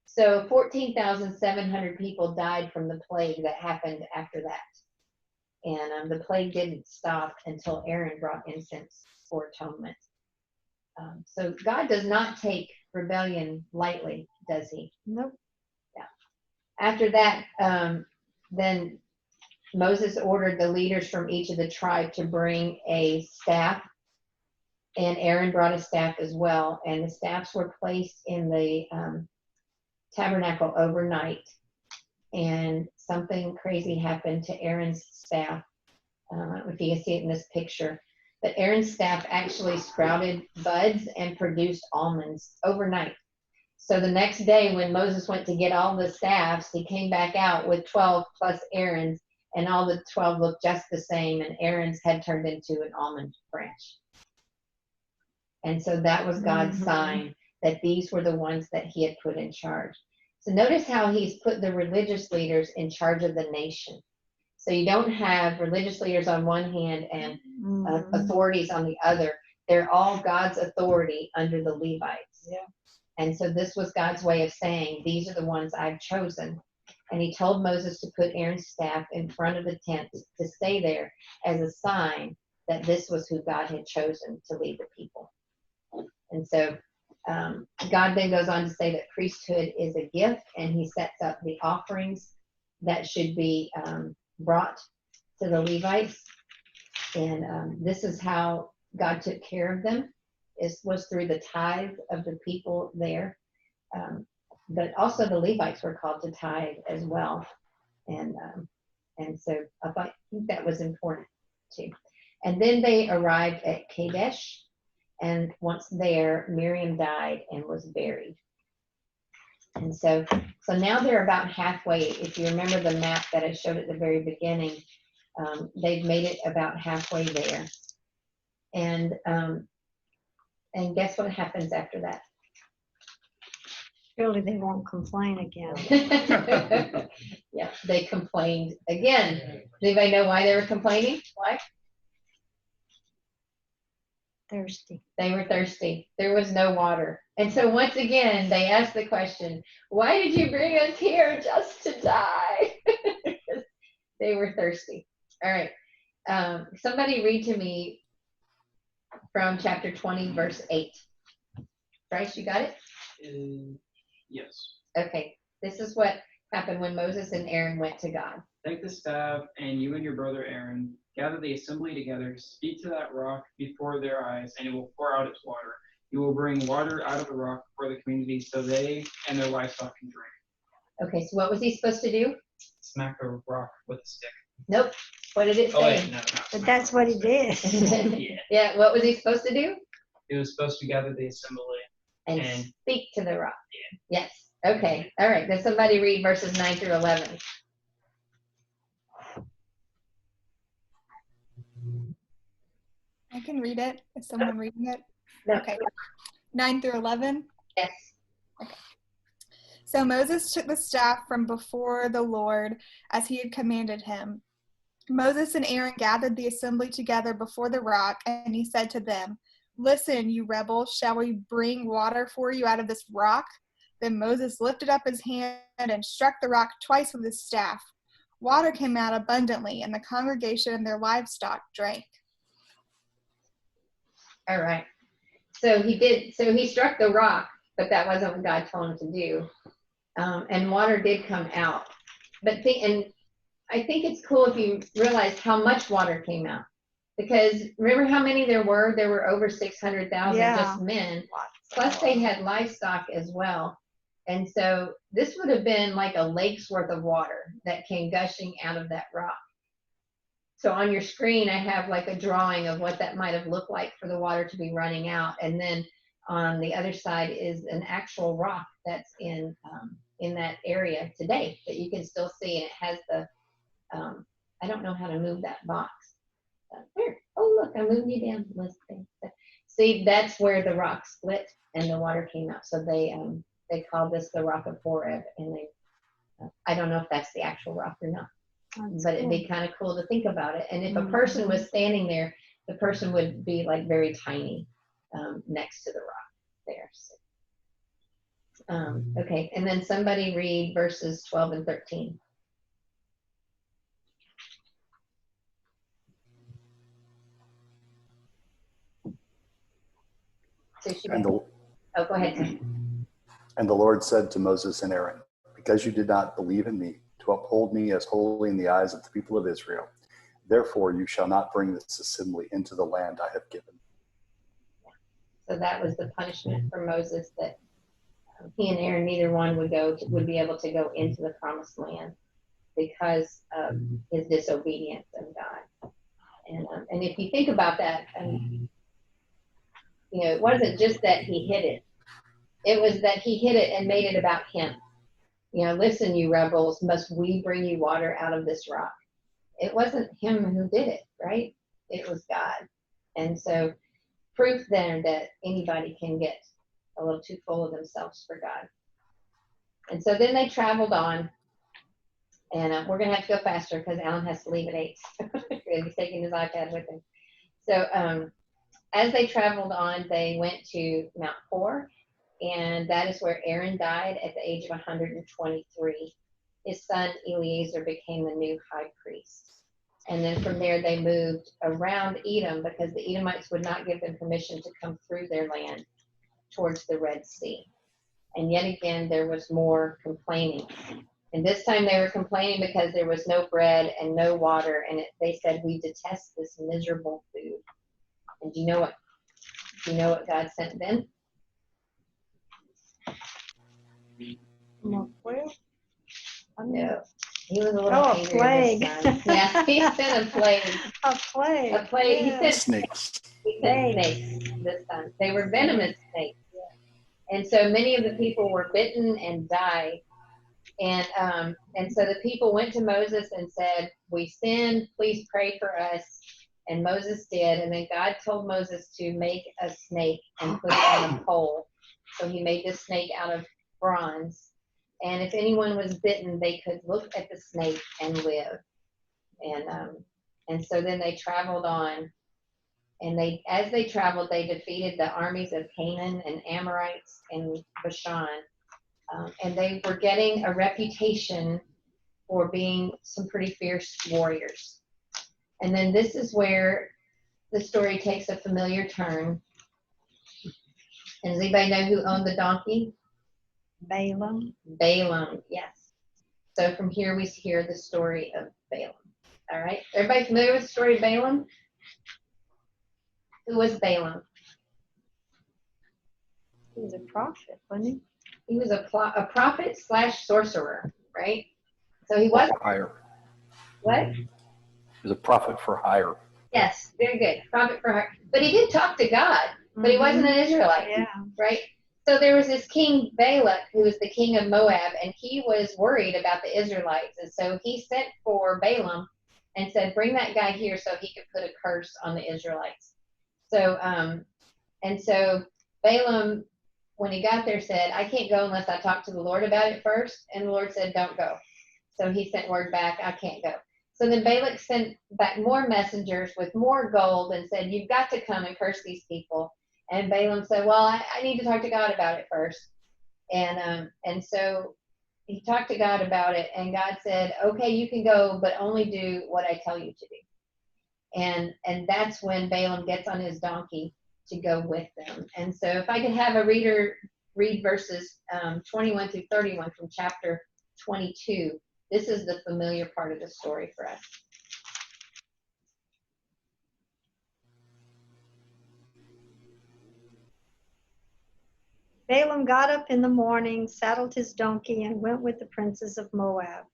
So 14,700 people died from the plague that happened after that. And the plague didn't stop until Aaron brought incense for atonement. So God does not take rebellion lightly, does he? Nope. Yeah. After that, then Moses ordered the leaders from each of the tribe to bring a staff, and Aaron brought a staff as well. And the staffs were placed in the tabernacle overnight. And something crazy happened to Aaron's staff. I don't know if you can see it in this picture, but Aaron's staff actually sprouted buds and produced almonds overnight. So the next day when Moses went to get all the staffs, he came back out with 12 plus Aaron's, and all the 12 looked just the same, and Aaron's had turned into an almond branch. And so that was God's sign that these were the ones that he had put in charge. So notice how he's put the religious leaders in charge of the nation. So you don't have religious leaders on one hand and authorities on the other. They're all God's authority under the Levites. Yeah. And so this was God's way of saying, these are the ones I've chosen. And he told Moses to put Aaron's staff in front of the tent to stay there as a sign that this was who God had chosen to lead the people. And so God then goes on to say that priesthood is a gift, and he sets up the offerings that should be brought to the Levites. And this is how God took care of them. It was through the tithe of the people there. But also the Levites were called to tithe as well. And so I think that was important too. And then they arrived at Kadesh. And once there, Miriam died and was buried. And so now they're about halfway. If you remember the map that I showed at the very beginning, they've made it about halfway there. And guess what happens after that? Surely they won't complain again. Yeah, they complained again. Does anybody know why they were complaining? Why? Thirsty. They were thirsty. There was no water. And so once again, they asked the question, why did you bring us here just to die? They were thirsty. All right. Somebody read to me from chapter 20, verse 8. Bryce, you got it? Yes. Okay. This is what happened when Moses and Aaron went to God. Take the staff, and you and your brother Aaron gather the assembly together, speak to that rock before their eyes, and it will pour out its water. You will bring water out of the rock for the community so they and their livestock can drink. Okay, so what was he supposed to do? Smack a rock with a stick. Nope. What did it Oh, say? wait, no, not But smack that's a what rock he did. with a stick. Yeah. Yeah, what was he supposed to do? It was supposed to gather the assembly. And And- speak to the rock. Yes. Okay. All right. Then somebody read verses 9 through 11. I can read it. Is someone reading it? No. Okay. 9 through 11. Yes. So Moses took the staff from before the Lord as he had commanded him. Moses and Aaron gathered the assembly together before the rock, and he said to them, "Listen, you rebels, shall we bring water for you out of this rock?" Then Moses lifted up his hand and struck the rock twice with his staff. Water came out abundantly, and the congregation and their livestock drank. All right. So he struck the rock, but that wasn't what God told him to do. And water did come out. And I think it's cool if you realize how much water came out. Because remember how many there were? There were over 600,000 Yeah. just men. Plus they had livestock as well. And so this would have been like a lake's worth of water that came gushing out of that rock. So on your screen, I have like a drawing of what that might have looked like for the water to be running out. And then on the other side is an actual rock that's in that area today that you can still see. And it has the, I don't know how to move that box. There. Oh, look, I'm moving you down. Let's see, that's where the rock split and the water came out. So they called this the Rock of Horeb. And I don't know if that's the actual rock or not. That's But it'd cool. be kind of cool to think about it. And if a person was standing there, the person would be like very tiny next to the rock there. So, okay, and then somebody read verses 12 and 13. So go ahead, Tim. And the Lord said to Moses and Aaron, "Because you did not believe in me to to uphold me as holy in the eyes of the people of Israel. Therefore, you shall not bring this assembly into the land I have given. So that was the punishment for Moses, that he and Aaron, neither one would be able to go into the promised land because of his disobedience of God. And if you think about that, it wasn't just that he hid it. It was that he hid it and made it about him. Listen, you rebels, must we bring you water out of this rock? It wasn't him who did it, right? It was God. And so proof then that anybody can get a little too full of themselves for God. And so then they traveled on, and we're going to have to go faster because Alan has to leave at 8. He's taking his iPad with him. So as they traveled on, they went to Mount Hor, and that is where Aaron died at the age of 123. His son Eleazar became the new high priest. And then from there, they moved around Edom because the Edomites would not give them permission to come through their land towards the Red Sea. And yet again, there was more complaining. And this time they were complaining because there was no bread and no water. And they said, we detest this miserable food. And do you know what God sent then? More quail? No. He was a little Oh, a angry plague. this time. Yeah, he sent a plague. A plague. A plague. He Yeah. sent Snakes. snakes this time. They were venomous snakes. And so many of the people were bitten and died. And so the people went to Moses and said, we sinned, please pray for us. And Moses did. And then God told Moses to make a snake and put it on a pole. So he made this snake out of bronze. And if anyone was bitten, they could look at the snake and live. And so then they traveled on. And as they traveled, they defeated the armies of Canaan and Amorites and Bashan. And they were getting a reputation for being some pretty fierce warriors. And then this is where the story takes a familiar turn. And does anybody know who owned the donkey? Balaam. Balaam, yes. So from here we hear the story of Balaam. All right. Everybody familiar with the story of Balaam? Who was Balaam? He was a prophet, wasn't he? He was a prophet / sorcerer, right? So he was Hire. what? He was a prophet for hire. Yes, very good. Prophet for hire. But he did talk to God, but he wasn't an Israelite, Yeah. right? So there was this king Balak, who was the king of Moab, and he was worried about the Israelites. And so he sent for Balaam and said, bring that guy here so he could put a curse on the Israelites. So, and so Balaam, when he got there, said, I can't go unless I talk to the Lord about it first. And the Lord said, don't go. So he sent word back, I can't go. So then Balak sent back more messengers with more gold and said, you've got to come and curse these people. And Balaam said, well, I need to talk to God about it first. And so he talked to God about it, and God said, okay, you can go, but only do what I tell you to do. And that's when Balaam gets on his donkey to go with them. And so if I could have a reader read verses 21 through 31 from chapter 22, this is the familiar part of the story for us. Balaam got up in the morning, saddled his donkey, and went with the princes of Moab.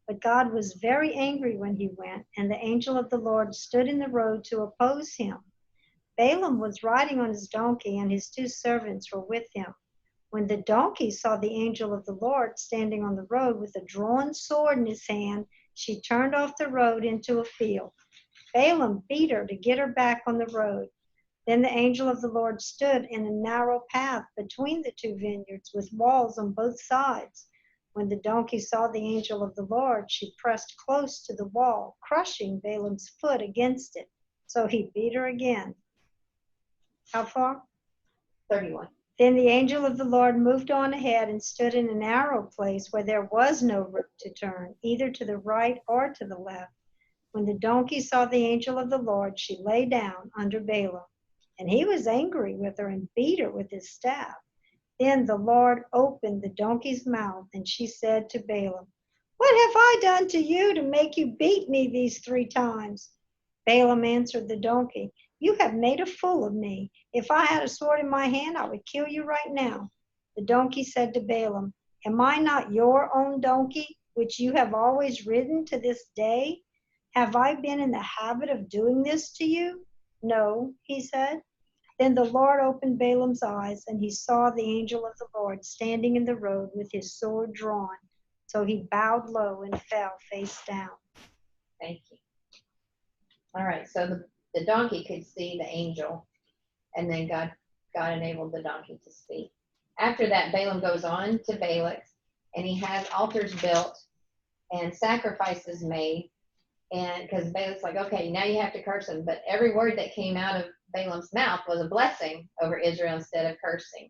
But God was very angry when he went, and the angel of the Lord stood in the road to oppose him. Balaam was riding on his donkey, and his 2 servants were with him. When the donkey saw the angel of the Lord standing on the road with a drawn sword in his hand, she turned off the road into a field. Balaam beat her to get her back on the road. Then the angel of the Lord stood in a narrow path between the 2 vineyards with walls on both sides. When the donkey saw the angel of the Lord, she pressed close to the wall, crushing Balaam's foot against it. So he beat her again. How far? 31. Then the angel of the Lord moved on ahead and stood in a narrow place where there was no road to turn, either to the right or to the left. When the donkey saw the angel of the Lord, she lay down under Balaam. And he was angry with her and beat her with his staff. Then the Lord opened the donkey's mouth, and she said to Balaam, What have I done to you to make you beat me these 3 times? Balaam answered the donkey, You have made a fool of me. If I had a sword in my hand, I would kill you right now. The donkey said to Balaam, Am I not your own donkey, which you have always ridden to this day? Have I been in the habit of doing this to you? No, he said. Then the Lord opened Balaam's eyes, and he saw the angel of the Lord standing in the road with his sword drawn. So he bowed low and fell face down. Thank you. All right, so the donkey could see the angel, and then God enabled the donkey to speak. After that, Balaam goes on to Balak, and he has altars built and sacrifices made. And because Balak's like, okay, now you have to curse him. But every word that came out of Balaam's mouth was a blessing over Israel instead of cursing.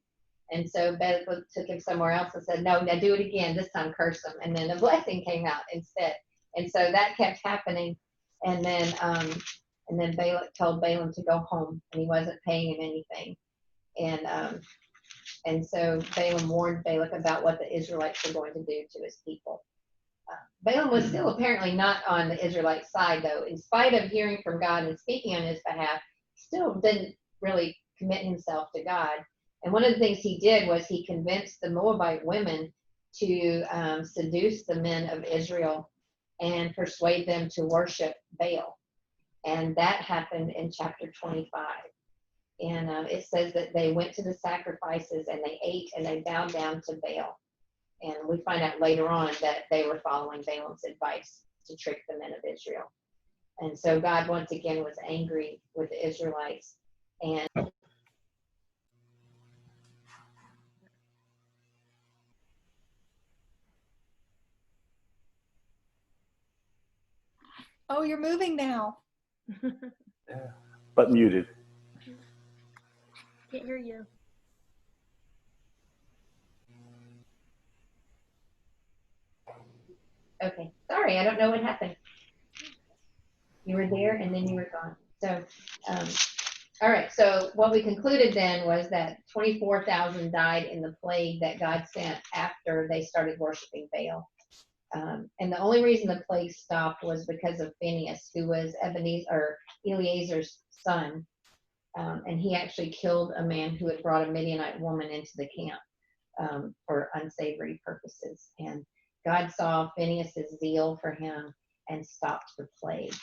And so Balak took him somewhere else and said, no, now do it again. This time curse him. And then a blessing came out instead. And so that kept happening. And then Balak told Balaam to go home, and he wasn't paying him anything. And so Balaam warned Balak about what the Israelites were going to do to his people. Balaam was still apparently not on the Israelite side, though. In spite of hearing from God and speaking on his behalf, still didn't really commit himself to God. And one of the things he did was he convinced the Moabite women to seduce the men of Israel and persuade them to worship Baal. And that happened in chapter 25. And it says that they went to the sacrifices and they ate and they bowed down to Baal. And we find out later on that they were following Balaam's advice to trick the men of Israel. And so God once again was angry with the Israelites. And Oh, you're moving now. Yeah, but muted. Can't hear you. okay, sorry, I don't know what happened. You were there and then you were gone. So, all right, so what we concluded then was that 24,000 died in the plague that God sent after they started worshiping Baal. And the only reason the plague stopped was because of Phinehas, who was Eleazar's son. And he actually killed a man who had brought a Midianite woman into the camp for unsavory purposes. And God saw Phinehas's zeal for him and stopped the plague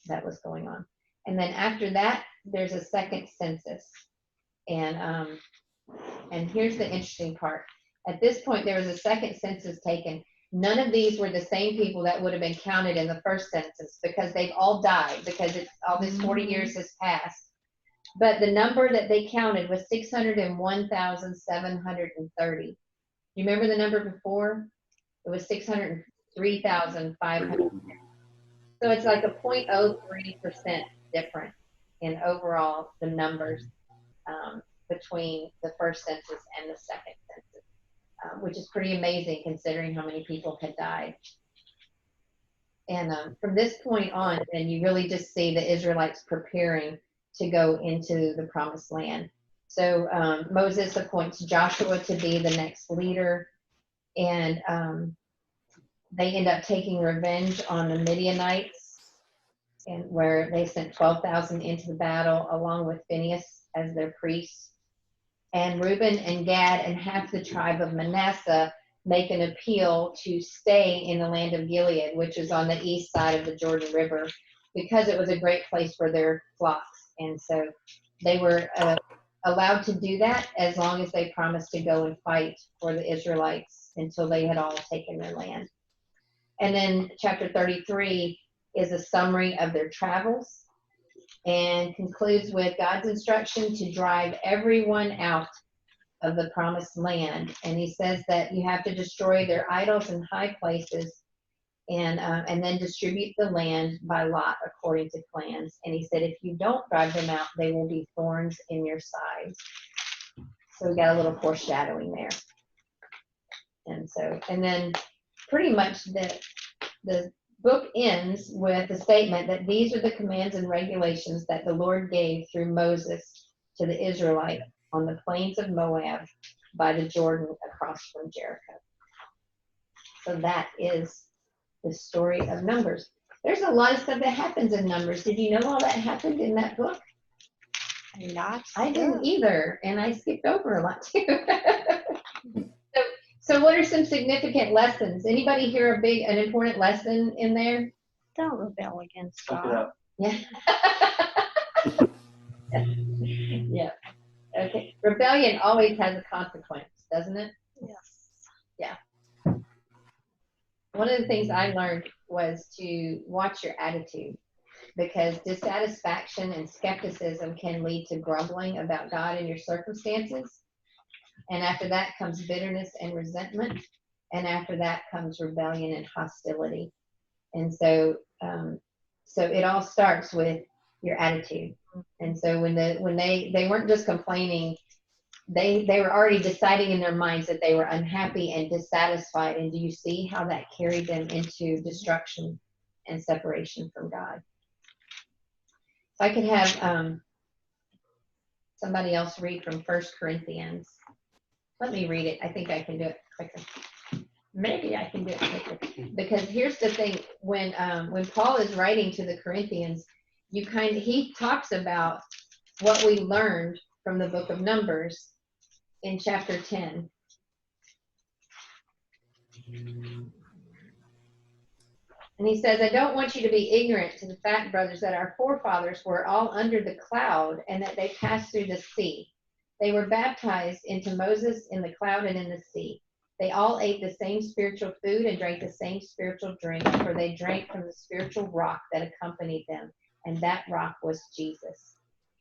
that was going on. And then after that, there's a second census. And here's the interesting part. At this point, there was a second census taken. None of these were the same people that would have been counted in the first census because they've all died, because it's all this 40 years has passed. But the number that they counted was 601,730. You remember the number before? It was 603,500. So it's like a 0.03% difference in overall the numbers between the first census and the second census, which is pretty amazing considering how many people had died. And from this point on, then you really just see the Israelites preparing to go into the promised land. So Moses appoints Joshua to be the next leader, and they end up taking revenge on the Midianites, and where they sent 12,000 into the battle along with Phinehas as their priests. And Reuben and Gad and half the tribe of Manasseh make an appeal to stay in the land of Gilead, which is on the east side of the Jordan River, because it was a great place for their flocks. And so they were allowed to do that as long as they promised to go and fight for the Israelites until they had all taken their land. And then chapter 33 is a summary of their travels and concludes with God's instruction to drive everyone out of the promised land. And he says that you have to destroy their idols and high places, and then distribute the land by lot according to clans. And he said, if you don't drive them out, they will be thorns in your sides. So we got a little foreshadowing there. And then pretty much the book ends with the statement that these are the commands and regulations that the Lord gave through Moses to the Israelites on the plains of Moab by the Jordan across from Jericho. So that is the story of Numbers. There's a lot of stuff that happens in Numbers. Did you know all that happened in that book? Lots. I didn't either, and I skipped over a lot too. So what are some significant lessons? Anybody hear an important lesson in there? Don't rebel against Suck it God. up. Yeah. Yeah. Okay. Rebellion always has a consequence, doesn't it? Yes. One of the things I learned was to watch your attitude, because dissatisfaction and skepticism can lead to grumbling about God and your circumstances. And after that comes bitterness and resentment. And after that comes rebellion and hostility. And so it all starts with your attitude. And so when they weren't just complaining, they were already deciding in their minds that they were unhappy and dissatisfied. And do you see how that carried them into destruction and separation from God? If I could have somebody else read from 1 Corinthians. Let me read it. I think I can do it quicker. Maybe I can do it quicker. Because here's the thing, when Paul is writing to the Corinthians, he talks about what we learned from the book of Numbers in chapter 10. And he says, I don't want you to be ignorant to the fact, brothers, that our forefathers were all under the cloud and that they passed through the sea. They were baptized into Moses in the cloud and in the sea. They all ate the same spiritual food and drank the same spiritual drink, for they drank from the spiritual rock that accompanied them, and that rock was Jesus.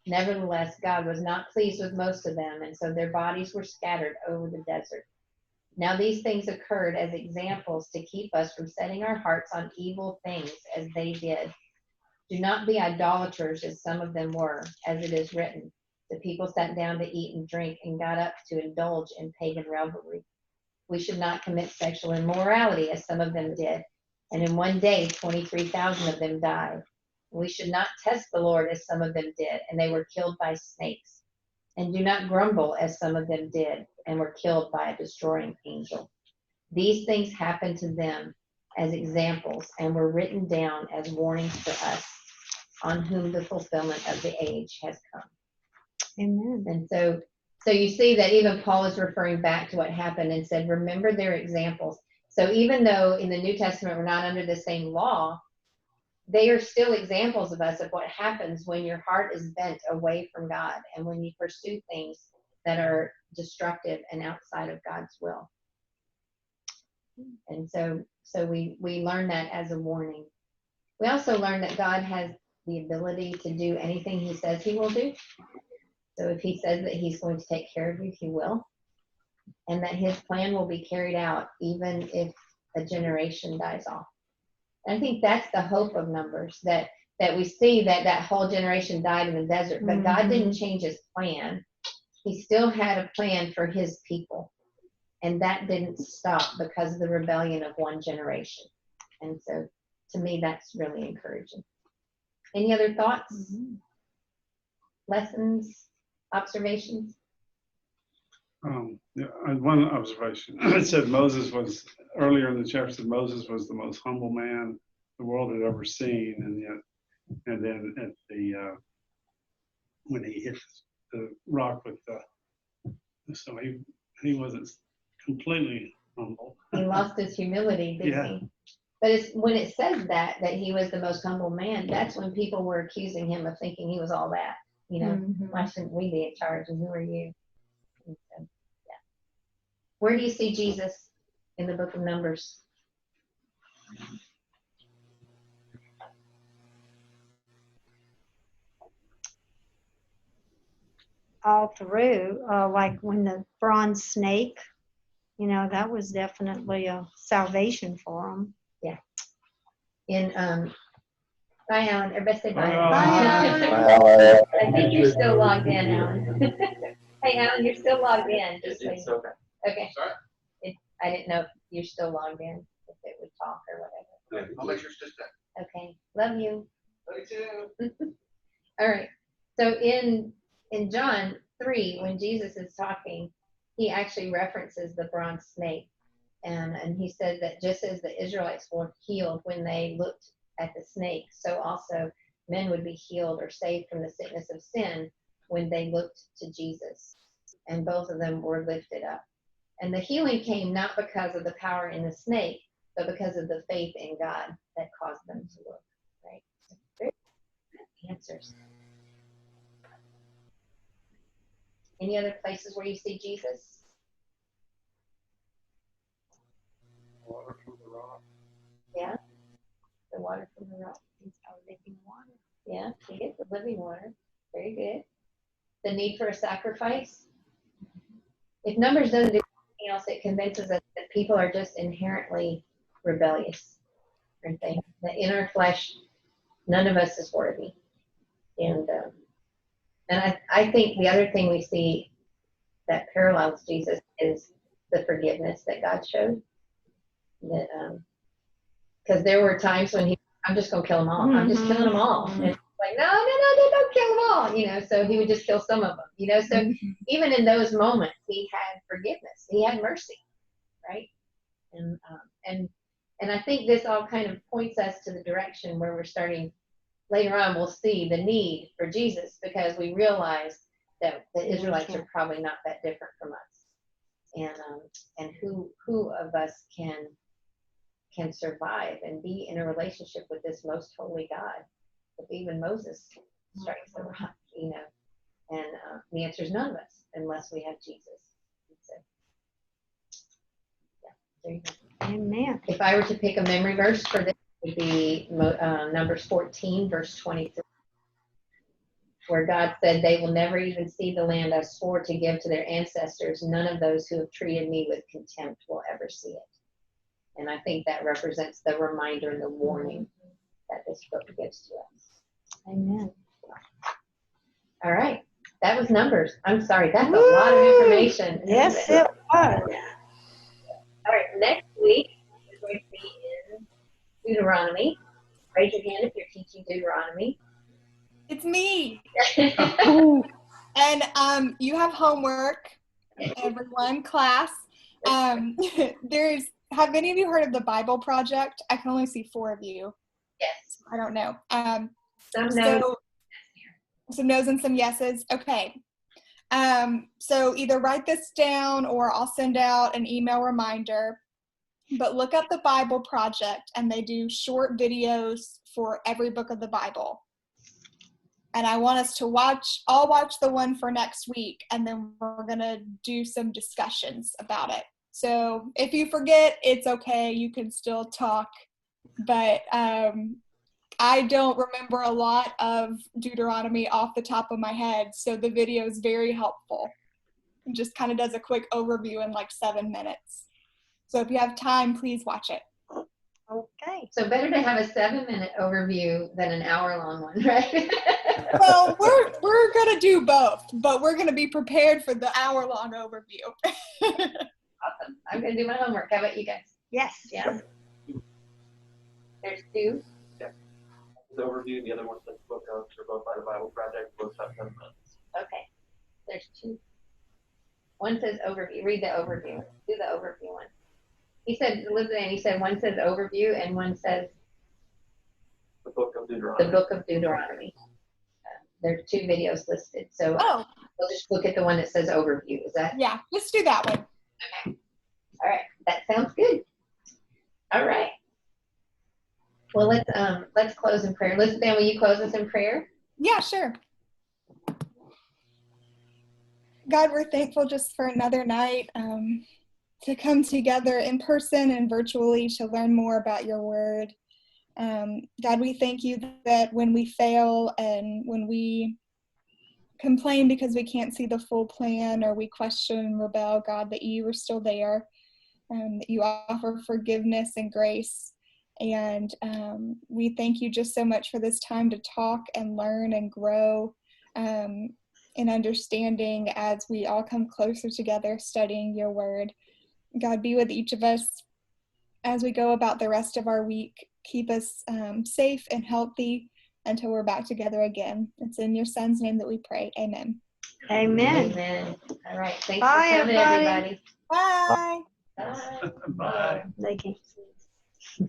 Nevertheless, God was not pleased with most of them, and so their bodies were scattered over the desert. Now these things occurred as examples to keep us from setting our hearts on evil things as they did. Do not be idolaters as some of them were, as it is written. The people sat down to eat and drink and got up to indulge in pagan revelry. We should not commit sexual immorality as some of them did. And in one day, 23,000 of them died. We should not test the Lord as some of them did, and they were killed by snakes. And do not grumble as some of them did, and were killed by a destroying angel. These things happened to them as examples and were written down as warnings for us, on whom the fulfillment of the age has come. Amen. And so you see that even Paul is referring back to what happened and said, remember their examples. So even though in the New Testament we're not under the same law, they are still examples of us of what happens when your heart is bent away from God and when you pursue things that are destructive and outside of God's will. And so we learn that as a warning. We also learn that God has the ability to do anything he says he will do. So if he says that he's going to take care of you, he will. And that his plan will be carried out even if a generation dies off. And I think that's the hope of Numbers, that we see that whole generation died in the desert, but God didn't change his plan. He still had a plan for his people. And that didn't stop because of the rebellion of one generation. And so to me, that's really encouraging. Any other thoughts? Lessons? Observations? Yeah, one observation. It said Moses was, earlier in the chapter, said Moses was the most humble man the world had ever seen, and then at the when he hit the rock with so he wasn't completely humble. He lost his humility, didn't he? But it's when it says that he was the most humble man, that's when people were accusing him of thinking he was all that. You know, why shouldn't we be in charge and who are you? And so, yeah. Where do you see Jesus in the book of Numbers? All through, like when the bronze snake, that was definitely a salvation for them. Yeah. In bye, Alan. Everybody say bye. Bye, Alan. I think you're still logged in, Alan. Hey, Alan, you're still logged in. Just so It's you- okay. Okay. Sorry. I didn't know if you're still logged in, if it would talk or whatever. I'll make sure it's just that. Okay. Love you. Love you too. All right. So in John 3, when Jesus is talking, he actually references the bronze snake. And he said that just as the Israelites were healed when they looked at the snake, so also men would be healed or saved from the sickness of sin when they looked to Jesus. And both of them were lifted up. And the healing came not because of the power in the snake, but because of the faith in God that caused them to look, right? So very good answers. Any other places where you see Jesus? Water from the rock. Yeah, the water from the rock. He's our living water. Yeah, he gets the living water. Very good. The need for a sacrifice. If Numbers doesn't do anything else, it convinces us that people are just inherently rebellious. Aren't they? That in our flesh, none of us is worthy. And I think the other thing we see that parallels Jesus is the forgiveness that God showed. That because there were times when I'm just gonna kill them all. I'm just killing them all. And it's like, no, don't kill them all. You know, so he would just kill some of them. You know, so even in those moments, he had forgiveness. He had mercy, right? And I think this all kind of points us to the direction where we're starting. Later on, we'll see the need for Jesus because we realize that the Israelites are probably not that different from us, and who of us can survive and be in a relationship with this most holy God. If even Moses strikes the rock, you know, and the answer is none of us unless we have Jesus. So, yeah, there you go. Amen. If I were to pick a memory verse for this, it would be Numbers 14, verse 23, where God said, "They will never even see the land I swore to give to their ancestors. None of those who have treated me with contempt will ever see it." And I think that represents the reminder and the warning that this book gives to us. Amen. All right. That was Numbers. I'm sorry. That's a lot of information. Yes, it was. All right. Next week, we're going to be in Deuteronomy. Raise your hand if you're teaching Deuteronomy. It's me. And you have homework, everyone, class. Have any of you heard of the Bible Project? I can only see 4 of you. Yes. I don't know. Some no's. Some no's and some yeses. Okay. So either write this down or I'll send out an email reminder. But look up the Bible Project, and they do short videos for every book of the Bible. And I want us to watch the one for next week, and then we're going to do some discussions about it. So if you forget, it's okay. You can still talk. But I don't remember a lot of Deuteronomy off the top of my head, so the video is very helpful. It just kind of does a quick overview in like 7 minutes. So if you have time, please watch it. Okay. So better to have a 7-minute overview than an hour-long one, right? Well, we're going to do both, but we're going to be prepared for the hour-long overview. Awesome. I'm going to do my homework. How about you guys? Yes. Yeah. There's 2. The overview, the other one's the book of, they're both by the Bible Project, both have 7 minutes. Okay. There's 2. One says overview. Read the overview. Do the overview one. He said, Elizabeth, he said one says overview and one says The book of Deuteronomy. the book of Deuteronomy. There are 2 videos listed. So we'll just look at the one that says overview. Is that? Yeah, let's do that one. Okay. All right. That sounds good. All right. Well, let's close in prayer. Elizabeth, will you close us in prayer? Yeah, sure. God, we're thankful just for another night to come together in person and virtually to learn more about your word. God, we thank you that when we fail and when we complain because we can't see the full plan or we question and rebel, God, that you are still there, that you offer forgiveness and grace. And we thank you just so much for this time to talk and learn and grow in understanding as we all come closer together studying your word. God, be with each of us as we go about the rest of our week. Keep us safe and healthy until we're back together again. It's in your son's name that we pray. Amen. Amen. Amen. All right. Thanks Bye, for coming, everybody. Bye. Bye. Bye. They can't see.